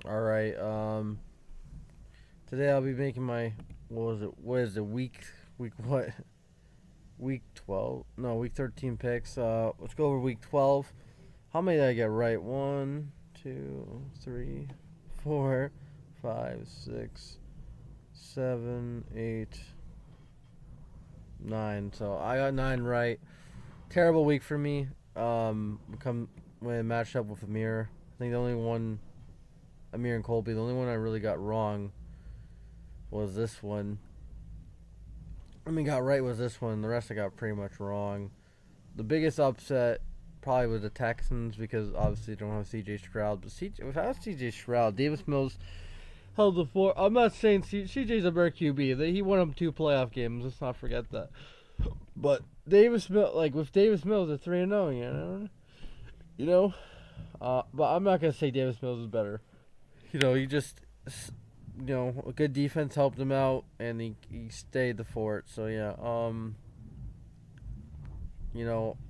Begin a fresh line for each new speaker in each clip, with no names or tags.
All right. Today I'll be making my what was it? What is it? Week what? Week 12? No, week 13 picks. Let's go over week 12. How many did I get right? One, two, three, four, five, six, seven, eight, nine. So I got nine right. Terrible week for me. Come when I matched up with Amir. I think the only one, Amir and Colby, the only one I really got wrong was this one. Got right was this one. The rest I got pretty much wrong. The biggest upset probably was the Texans because obviously they don't have C.J. Stroud. But without C.J. Stroud, Davis Mills held the fort. I'm not saying C.J.'s a better QB. He won them 2 playoff games. Let's not forget that. But Davis Mills, like with Davis Mills, at 3-0. You know. But I'm not gonna say Davis Mills is better. He just a good defense helped him out, and he stayed the fort. So yeah,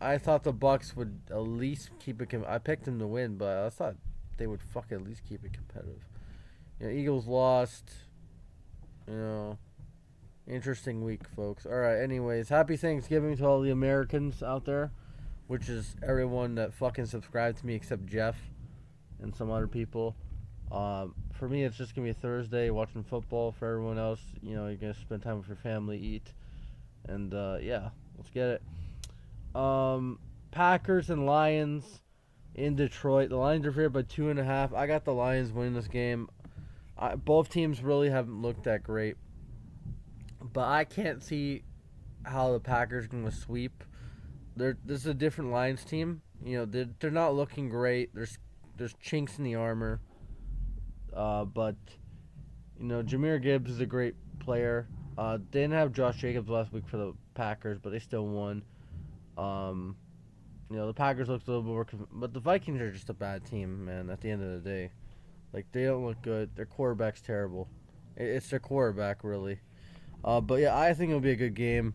I thought the Bucks would at least keep it. I picked them to win, but I thought they would fucking at least keep it competitive. Eagles lost. You know, interesting week, folks. All right. Anyways, happy Thanksgiving to all the Americans out there, which is everyone that fucking subscribed to me except Jeff and some other people. For me, it's just gonna be a Thursday watching football. For everyone else, you're gonna spend time with your family, eat, and yeah, let's get it. Packers and Lions in Detroit. The Lions are favored by 2.5. I got the Lions winning this game. Both teams really haven't looked that great, but I can't see how the Packers are gonna sweep. This is a different Lions team. They're not looking great. There's chinks in the armor. But Jahmyr Gibbs is a great player. They didn't have Josh Jacobs last week for the Packers, but they still won. The Packers looked a little bit more, but the Vikings are just a bad team, man. At the end of the day, like they don't look good. Their quarterback's terrible. It's their quarterback, really. But yeah, I think it'll be a good game.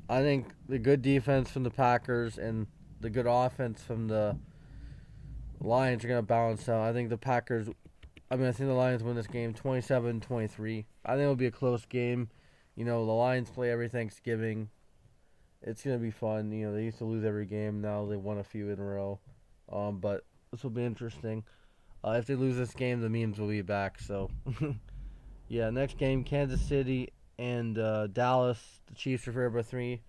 I think the good defense from the Packers and the good offense from the Lions are gonna balance out. I think the Packers. I think the Lions win this game 27-23. I think it'll be a close game. The Lions play every Thanksgiving. It's going to be fun. They used to lose every game. Now they won a few in a row. But this will be interesting. If they lose this game, the memes will be back. So, yeah, next game, Kansas City and Dallas. The Chiefs are favored by 3.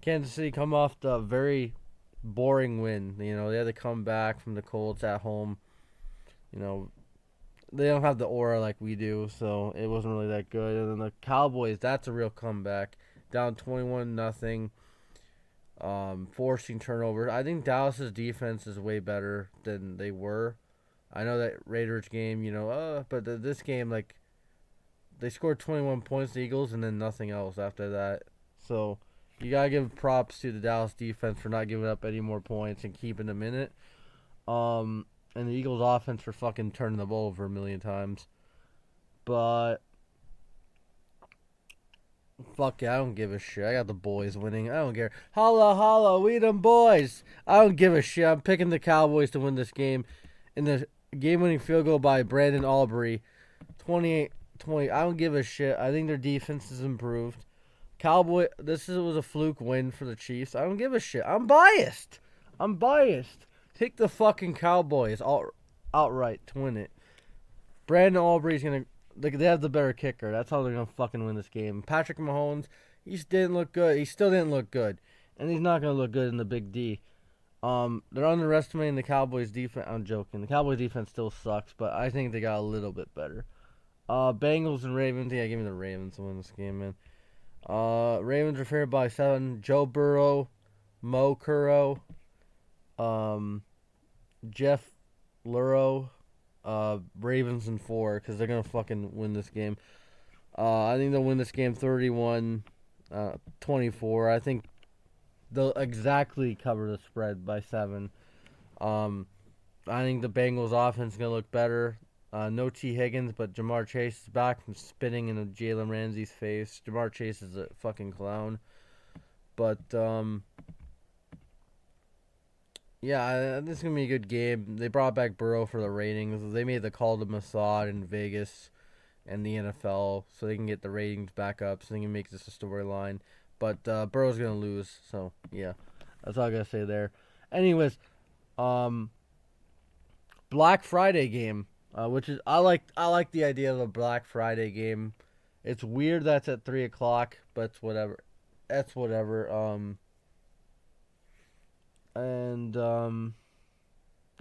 Kansas City come off the very boring win. They had to come back from the Colts at home. They don't have the aura like we do, so it wasn't really that good. And then the Cowboys, that's a real comeback. Down 21-0, forcing turnovers. I think Dallas's defense is way better than they were. I know that Raiders game, but this game, like, they scored 21 points, the Eagles, and then nothing else after that. So you gotta give props to the Dallas defense for not giving up any more points and keeping them in it. And the Eagles' offense for fucking turning the ball over a million times. But fuck it, I don't give a shit. I got the boys winning. I don't care. Holla, holla, we them boys. I don't give a shit. I'm picking the Cowboys to win this game. In the game-winning field goal by Brandon Aubrey. 28-20. I don't give a shit. I think their defense has improved. Was a fluke win for the Chiefs. I don't give a shit. I'm biased. Take the fucking Cowboys outright to win it. Brandon Aubrey's gonna. They have the better kicker. That's how they're gonna fucking win this game. Patrick Mahomes, he just didn't look good. He still didn't look good, and he's not gonna look good in the Big D. They're underestimating the Cowboys defense. I'm joking. The Cowboys defense still sucks, but I think they got a little bit better. Bengals and Ravens. Yeah, give me the Ravens to win this game, man. Ravens are favored by 7. Joe Burrow, Mo Curro, Jeff Luro, Ravens in 4 because they're gonna fucking win this game. I think they'll win this game 31-24. I think they'll exactly cover the spread by 7. I think the Bengals offense is gonna look better. No T. Higgins, but Jamar Chase is back from spitting in Jalen Ramsey's face. Jamar Chase is a fucking clown. But Yeah, this is gonna be a good game. They brought back Burrow for the ratings. They made the call to Mossad in Vegas and the NFL so they can get the ratings back up, so they can make this a storyline. But Burrow's gonna lose, so yeah, that's all I gotta say there. Anyways, um, Black Friday game, which is I like the idea of a Black Friday game. It's weird that's at 3 o'clock, but it's whatever. That's whatever. And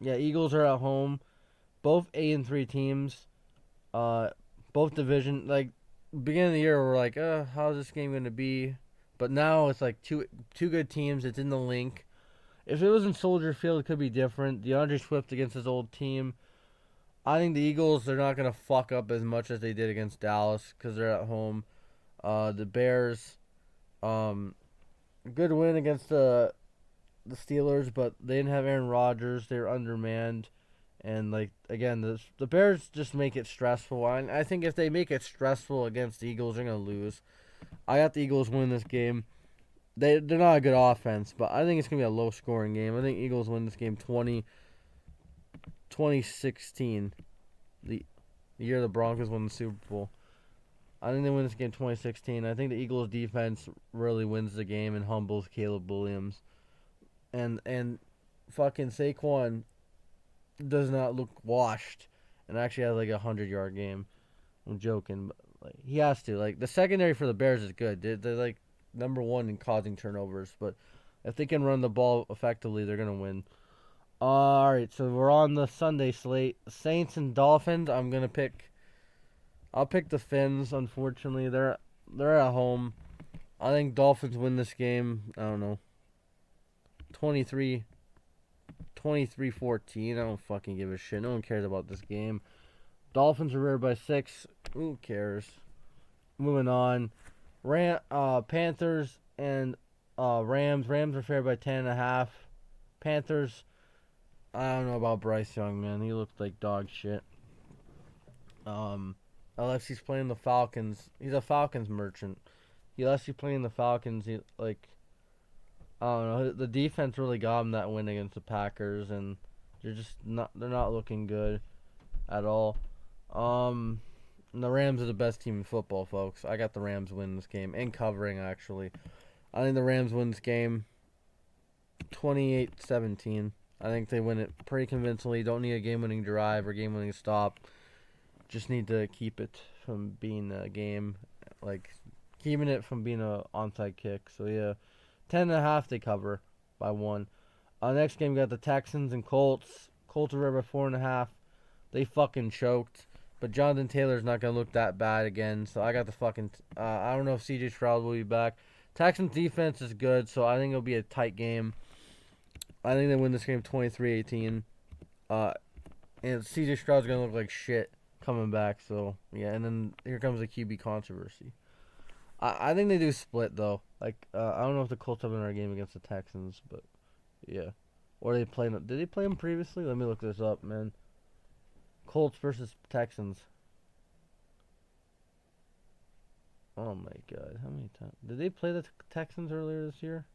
yeah, Eagles are at home. Both 8-3 teams. Uh, both division beginning of the year we're like, how's this game gonna be? But now it's like two good teams. It's in the link. If it was in Soldier Field, it could be different. DeAndre Swift against his old team. I think the Eagles they're not gonna fuck up as much as they did against Dallas because they're at home. The Bears, um, good win against the Steelers, but they didn't have Aaron Rodgers. They were undermanned, and like again, the Bears just make it stressful. And I think if they make it stressful against the Eagles, they're gonna lose. I got the Eagles win this game. They're not a good offense, but I think it's gonna be a low scoring game. I think Eagles win this game 2016. The year the Broncos won the Super Bowl. I think they win this game 2016. I think the Eagles defense really wins the game and humbles Caleb Williams. And fucking Saquon does not look washed and actually has like 100-yard game. I'm joking, but like he has to. Like the secondary for the Bears is good. They're like number one in causing turnovers, but if they can run the ball effectively, they're gonna win. All right, so we're on the Sunday slate. Saints and Dolphins. I'll pick the Fins. Unfortunately, they're at home. I think Dolphins win this game. I don't know. 23 14. I don't fucking give a shit. No one cares about this game. Dolphins are rear by 6. Who cares? Moving on. Panthers and Rams. Rams are favored by 10.5. Panthers. I don't know about Bryce Young, man. He looked like dog shit. Unless he's playing the Falcons. He's a Falcons merchant. Unless he's playing the Falcons, I don't know. The defense really got him that win against the Packers, and they're not looking good at all. The Rams are the best team in football, folks. I got the Rams win this game and covering actually. I think the Rams win this game 28-17. I think they win it pretty convincingly. Don't need a game-winning drive or game-winning stop. Just need to keep it from being a game, like keeping it from being a onside kick. So yeah, 10.5 they cover by 1. Next game we got the Texans and Colts. Colts are by 4.5. They fucking choked, but Jonathan Taylor's not gonna look that bad again. So I got the fucking. I don't know if C.J. Stroud will be back. Texans defense is good, so I think it'll be a tight game. I think they win this game 23-18. And C.J. Stroud's gonna look like shit coming back. So yeah, and then here comes the QB controversy. I think they do split though. Like I don't know if the Colts have another game against the Texans, but yeah. Or they play? Did they play them previously? Let me look this up, man. Colts versus Texans. Oh my god, how many times did they play the Texans earlier this year?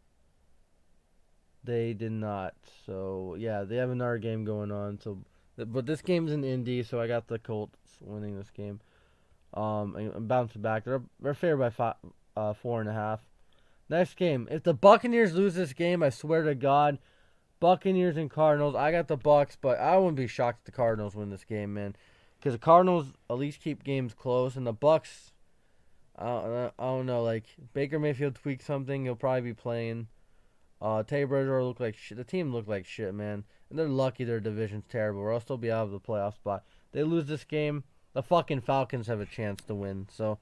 They did not. So yeah, they have another game going on. So, but this game's in Indy, so I got the Colts winning this game. And bouncing back. They're favored by 4.5. Next game. If the Buccaneers lose this game, I swear to God, Buccaneers and Cardinals. I got the Bucks, but I wouldn't be shocked if the Cardinals win this game, man. Because the Cardinals at least keep games close, and the Bucks, I don't know. Like Baker Mayfield tweaked something, he'll probably be playing. Teddy Bridgewater looked like shit. The team looked like shit, man. And they're lucky their division's terrible, or else they'll be out of the playoff spot. They lose this game, the fucking Falcons have a chance to win. So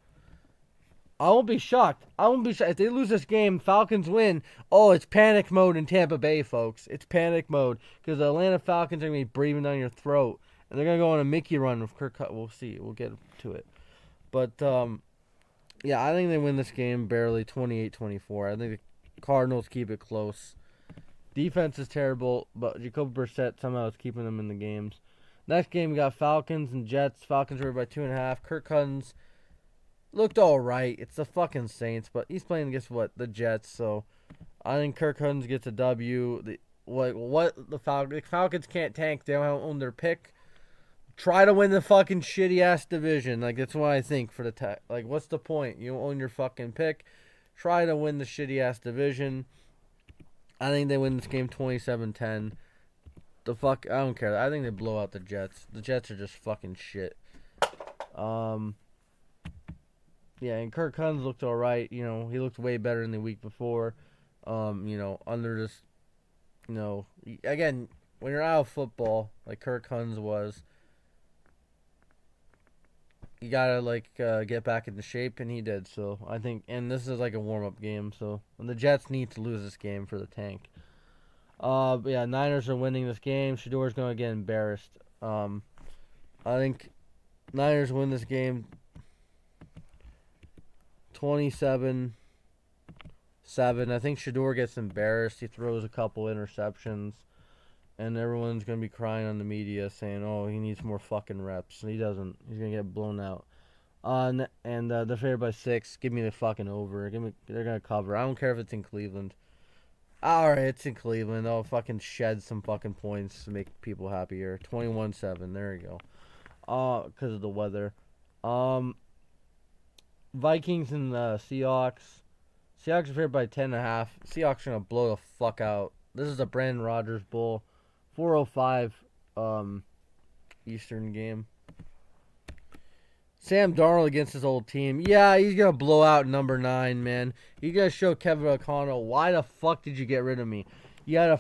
I won't be shocked. If they lose this game, Falcons win. Oh, it's panic mode in Tampa Bay, folks. It's panic mode because the Atlanta Falcons are gonna be breathing down your throat, and they're gonna go on a Mickey run with Kirk. We'll see. We'll get to it. But yeah, I think they win this game barely, 28-24. I think the Cardinals keep it close. Defense is terrible, but Jacoby Brissett somehow is keeping them in the games. Next game, we got Falcons and Jets. Falcons are by 2.5. Kirk Cousins looked all right. It's the fucking Saints, but he's playing against the Jets. So I think Kirk Cousins gets a W. what the Falcons can't tank. They don't own their pick. Try to win the fucking shitty ass division. Like that's what I think for the like. What's the point? You don't own your fucking pick. Try to win the shitty ass division. I think they win this game 27-10. The fuck, I don't care. I think they blow out the Jets. The Jets are just fucking shit. Yeah, and Kirk Cousins looked all right. You know, he looked way better than the week before. You know, under this, you know, again, when you're out of football like Kirk Cousins was, you gotta like get back into shape, and he did. So I think, and this is like a warm up game. So and the Jets need to lose this game for the tank. But yeah, Niners are winning this game. Shador's gonna get embarrassed. I think Niners win this game 27-7. I think Shador gets embarrassed. He throws a couple interceptions, and everyone's gonna be crying on the media saying, "Oh, he needs more fucking reps." He doesn't. He's gonna get blown out. They're favored by 6. Give me the fucking over. They're gonna cover. I don't care if it's in Cleveland. All right, it's in Cleveland. They'll fucking shed some fucking points to make people happier. 21-7. There you go. Because of the weather. Vikings and Seahawks. Seahawks are favored by 10.5. Seahawks are gonna blow the fuck out. This is a Brandon Rodgers Bowl. 4:05 Eastern game. Sam Darnold against his old team. Yeah, he's going to blow out number 9, man. You got to show Kevin O'Connell, why the fuck did you get rid of me? You had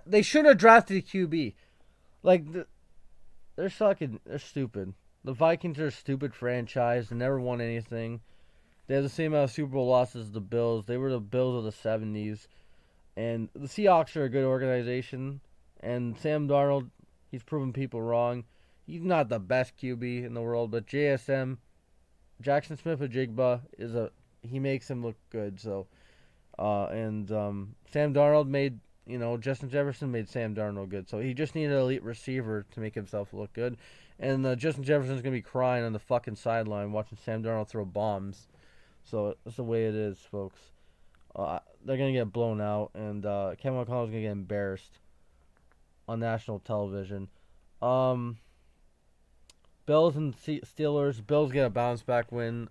they shouldn't have drafted a QB. Like, they're stupid. The Vikings are a stupid franchise. They never won anything. They have the same amount of Super Bowl losses as the Bills. They were the Bills of the 70s. And the Seahawks are a good organization. And Sam Darnold, he's proven people wrong. He's not the best QB in the world, but JSM, Jackson Smith-Njigba, he makes him look good. So, Sam Darnold made, Justin Jefferson made Sam Darnold good. So he just needed an elite receiver to make himself look good. And Justin Jefferson's gonna be crying on the fucking sideline watching Sam Darnold throw bombs. So that's the way it is, folks. They're gonna get blown out, and Kevin O'Connell's gonna get embarrassed on national television. Bills and Steelers. Bills get a bounce back win.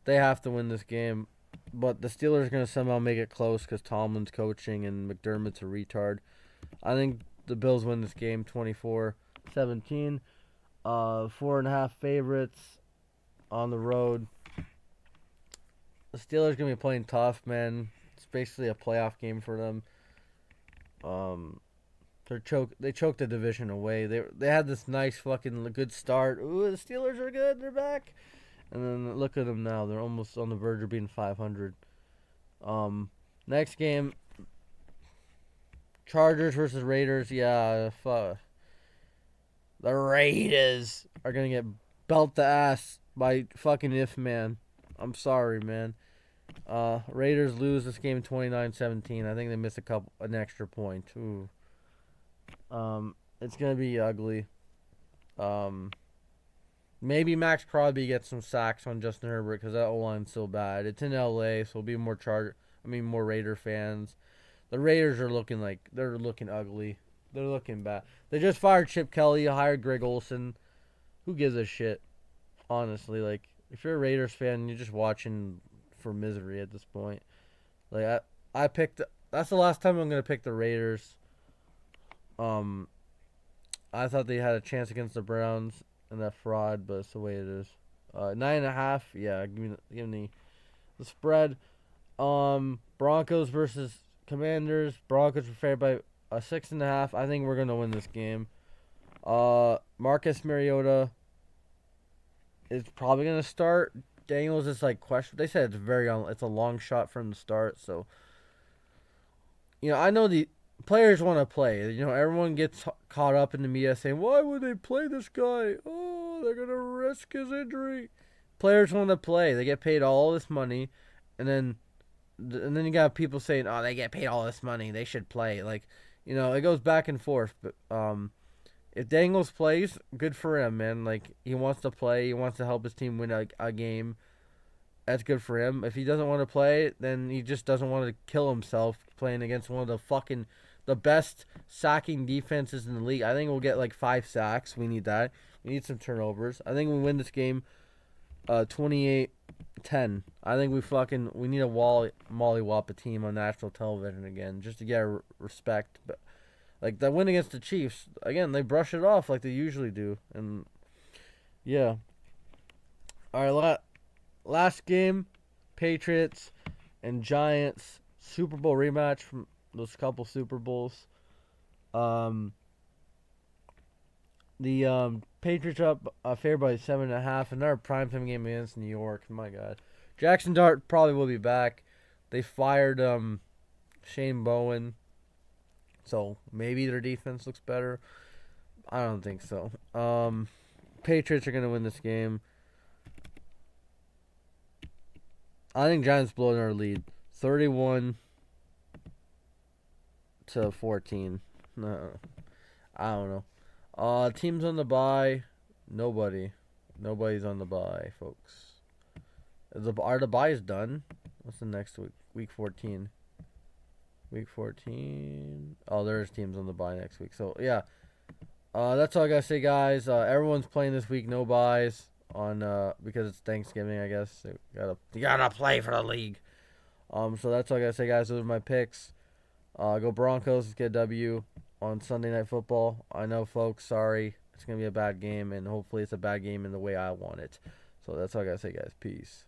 They have to win this game, but the Steelers are gonna somehow make it close because Tomlin's coaching and McDermott's a retard. I think the Bills win this game 24-17. 4.5 favorites on the road. The Steelers are gonna be playing tough, man. It's basically a playoff game for them. They choked the division away. They had this nice fucking good start. Ooh, the Steelers are good. They're back. And then look at them now. They're almost on the verge of being 500. Next game, Chargers versus Raiders. Yeah, the Raiders are gonna get belt the ass by fucking man. I'm sorry, man. Raiders lose this game 29-17. I think they miss an extra point. Ooh. It's gonna be ugly. Maybe Max Crosby gets some sacks on Justin Herbert because that O-line's so bad. It's in LA, so it'll be more Raider fans. The Raiders are looking ugly. They're looking bad. They just fired Chip Kelly, hired Greg Olson. Who gives a shit? Honestly, like if you're a Raiders fan, you're just watching for misery at this point. Like I picked. That's the last time I'm gonna pick the Raiders. I thought they had a chance against the Browns and that fraud, but it's the way it is. 9.5, yeah, give me the spread. Broncos versus Commanders. Broncos are favored by 6.5. I think we're gonna win this game. Marcus Mariota is probably gonna start. Daniels is like question. They said it's a long shot from the start, so I know the players want to play. Everyone gets caught up in the media saying, "Why would they play this guy? Oh, they're gonna risk his injury." Players want to play. They get paid all this money, and then you got people saying, "Oh, they get paid all this money. They should play." Like, it goes back and forth. But if Daniels plays, good for him, man. Like he wants to play. He wants to help his team win a game. that's good for him. If he doesn't want to play, then he just doesn't want to kill himself playing against one of the best sacking defenses in the league. I think we'll get like 5 sacks. We need that. We need some turnovers. I think we win this game 28-10. I think we need a mollywop a team on national television again just to get respect. But like that win against the Chiefs, again, they brush it off like they usually do. And yeah. All right, last game, Patriots and Giants Super Bowl rematch from those couple Super Bowls. The Patriots up favored by 7.5. Another primetime game against New York. My God, Jackson Dart probably will be back. They fired Shane Bowen, so maybe their defense looks better. I don't think so. Patriots are gonna win this game. I think Giants blow their lead, 31-14. No, I don't know. Teams on the bye. Nobody's on the bye, folks. Are the byes done? What's the next week? Week 14. Week 14. Oh, there's teams on the bye next week. So yeah. That's all I gotta say, guys. Everyone's playing this week. No buys on because it's Thanksgiving, I guess. You gotta play for the league. So that's all I gotta say, guys. Those are my picks. Go Broncos. Let's get a W on Sunday Night Football. I know, folks. Sorry, it's gonna be a bad game, and hopefully it's a bad game in the way I want it. So that's all I gotta say, guys. Peace.